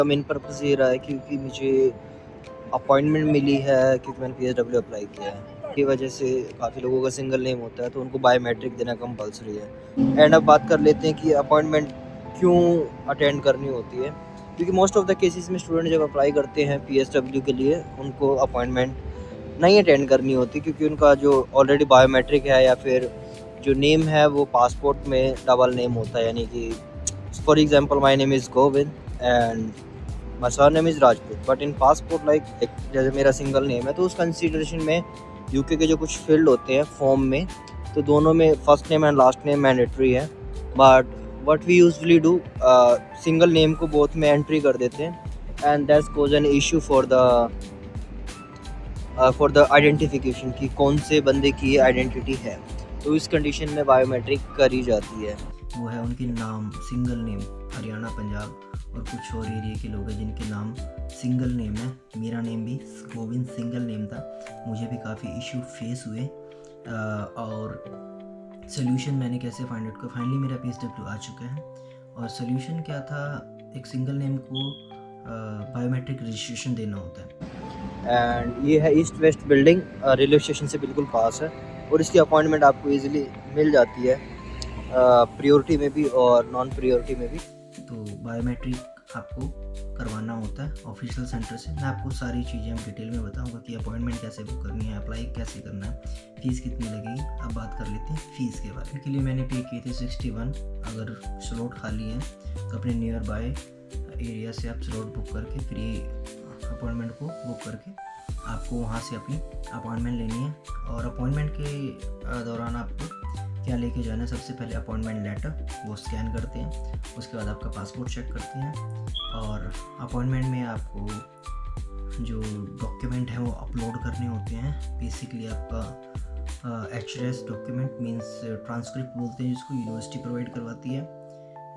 Main purpose ये रहा है क्योंकि मुझे अपॉइंटमेंट मिली है, क्योंकि मैंने पीएसडब्ल्यू अप्लाई किया है। की वजह से काफ़ी लोगों का सिंगल नेम होता है, तो उनको बायोमेट्रिक देना कंपल्सरी है। एंड अब बात कर लेते हैं कि अपॉइंटमेंट क्यों अटेंड करनी होती है, क्योंकि मोस्ट ऑफ द केसेस में स्टूडेंट जब अप्लाई करते हैं पीएसडब्ल्यू के लिए, उनको अपॉइंटमेंट नहीं अटेंड करनी होती, क्योंकि उनका जो ऑलरेडी बायोमेट्रिक है या फिर जो नेम है वो पासपोर्ट में डबल नेम होता है। यानी कि for example my name is Govind and my surname is Rajput, but in passport like जैसे मेरा सिंगल नेम है, तो उस कंसीडरेशन में यूके के जो कुछ फील्ड होते हैं फॉर्म में, तो दोनों में first name and last name mandatory है। But what we usually do, single name को बोथ में एंट्री कर देते हैं, and that's cause an issue for the identification कि कौन से बंदे की आइडेंटिटी है। तो इस कंडीशन में बायोमेट्रिक करी जाती है। वो है उनके नाम सिंगल नेम, हरियाणा, पंजाब और कुछ और एरिया के लोग हैं जिनके नाम सिंगल नेम है। मेरा नेम भी गोविंद सिंगल नेम था, मुझे भी काफ़ी इशू फेस हुए और सोल्यूशन मैंने कैसे फाइंड आउट किया। फाइनली मेरा पीएसडब्ल्यू आ चुका है और सोल्यूशन क्या था, एक सिंगल नेम को बायोमेट्रिक रजिस्ट्रेशन देना होता है। एंड ये है east west building, railway station से बिल्कुल पास है, और इसकी अपॉइंटमेंट आपको इजीली मिल जाती है, प्रायोरिटी में भी और नॉन प्रायोरिटी में भी। तो बायोमेट्रिक आपको करवाना होता है ऑफिशियल सेंटर से। मैं आपको सारी चीज़ें डिटेल में बताऊंगा कि अपॉइंटमेंट कैसे बुक करनी है, अप्लाई कैसे करना है, फ़ीस कितनी लगेगी। अब बात कर लेते हैं फ़ीस के बारे में। के लिए मैंने पे किए थे 61। अगर स्लॉट खाली है तो अपने नियर बाय एरिया से आप स्लॉट बुक करके फ्री अपॉइंटमेंट को बुक करके आपको वहाँ से अपनी अपॉइंटमेंट लेनी है। और अपॉइंटमेंट के दौरान आपको क्या लेके जाना है, सबसे पहले अपॉइंटमेंट लेटर वो स्कैन करते हैं, उसके बाद आपका पासपोर्ट चेक करते हैं और अपॉइंटमेंट में आपको जो डॉक्यूमेंट है वो अपलोड करने होते हैं। बेसिकली आपका HRS डॉक्यूमेंट मींस ट्रांसक्रिप्ट बोलते हैं जिसको, यूनिवर्सिटी प्रोवाइड करवाती है।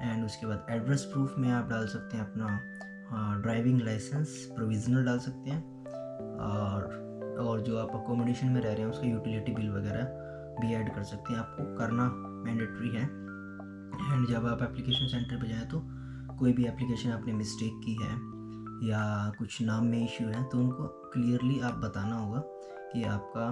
एंड उसके बाद एड्रेस प्रूफ में आप डाल सकते हैं अपना ड्राइविंग लाइसेंस प्रोविजनल डाल सकते हैं, और जो आप अकोमोडेशन में रह रहे हैं उसका यूटिलिटी बिल वगैरह भी ऐड कर सकते हैं। आपको करना मैंडेटरी है। एंड जब आप एप्लीकेशन सेंटर पे जाएँ तो कोई भी एप्लीकेशन आपने मिस्टेक की है या कुछ नाम में इश्यू है तो उनको क्लियरली आप बताना होगा कि आपका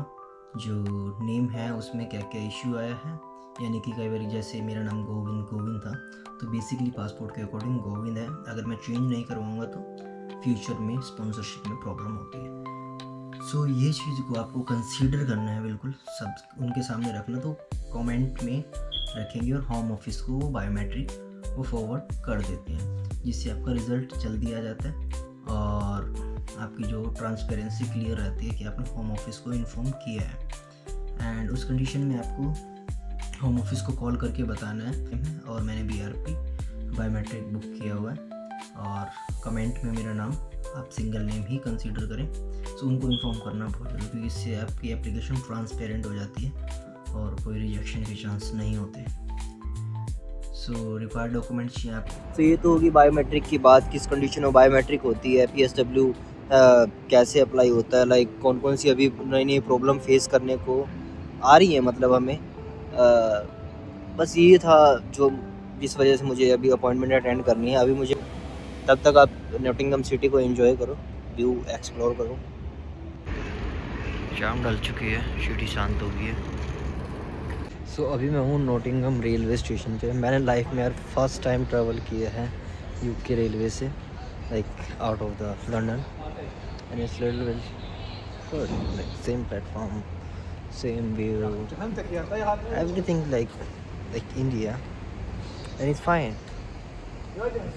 जो नेम है उसमें क्या क्या इश्यू आया है। यानी कि कई बार जैसे मेरा नाम गोविंद था, तो बेसिकली पासपोर्ट के अकॉर्डिंग गोविंद है। अगर मैं चेंज नहीं करवाऊँगा तो फ्यूचर में स्पॉन्सरशिप में प्रॉब्लम होती है। सो ये चीज़ को आपको कंसीडर करना है, बिल्कुल सब उनके सामने रखना। तो कमेंट में रखेंगे और होम ऑफिस को वो बायोमेट्रिक वो फॉरवर्ड कर देते हैं, जिससे आपका रिज़ल्ट जल्दी आ जाता है और आपकी जो ट्रांसपेरेंसी क्लियर रहती है कि आपने होम ऑफिस को इन्फॉर्म किया है। एंड उस कंडीशन में आपको होम ऑफिस को कॉल करके बताना है। और मैंने BRP बायोमेट्रिक बुक किया हुआ है और कमेंट में मेरा नाम आप सिंगल नेम ही कंसीडर करें। सो उनको इन्फॉर्म करना बहुत जरूरी है, क्योंकि इससे आपकी एप्लीकेशन ट्रांसपेरेंट हो जाती है और कोई रिजेक्शन के चांस नहीं होते। सो रिक्वायर्ड डॉक्यूमेंट्स चाहिए आप। तो ये तो होगी बायोमेट्रिक की बात, किस कंडीशन में बायोमेट्रिक होती है, PSW कैसे अप्लाई होता है, लाइक कौन कौन सी अभी नई नई प्रॉब्लम फेस करने को आ रही है, मतलब हमें बस ये था जो जिस वजह से मुझे अभी अपॉइंटमेंट अटेंड करनी है। अभी मुझे तब तक आप नॉटिंघम सिटी को एंजॉय करो, व्यू एक्सप्लोर करो। शाम ढल चुकी है, सिटी शांत हो गई है। सो अभी मैं हूँ नॉटिंघम रेलवे स्टेशन पे। मैंने लाइफ में यार फर्स्ट टाइम ट्रैवल किया है UK रेलवे से, like out of the London, and it's little bit good, like same platform, same view, everything like India, and it's fine.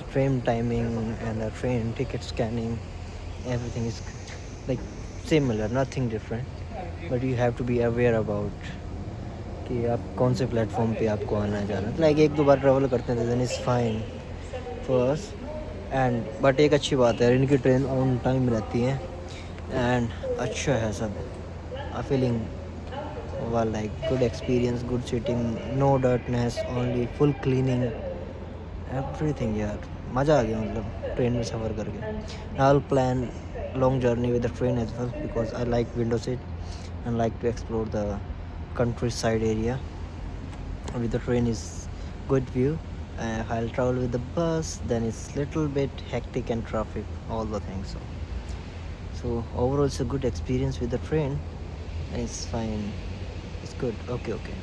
Train timing and the train ticket scanning, everything is like similar, nothing different, but you have to be aware about कि आप कौन से platform पे आपको आना है जाना। Like एक दो बार ट्रैवल करते हैं then is fine for us. And but एक अच्छी बात है, इनकी ट्रेन ऑन टाइम रहती है एंड अच्छा है सब। Feeling well like good experience, good seating, no dirtiness, only full cleaning, everything. यार मज़ा आ गया मतलब ट्रेन में सफ़र करके। I will plan long journey with the train as well because I like window seat and like to explore the countryside area with the train is good view If I'll travel with the bus, then it's little bit hectic and traffic, all the things. So overall, it's a good experience with the train, and it's fine. It's good. Okay, okay.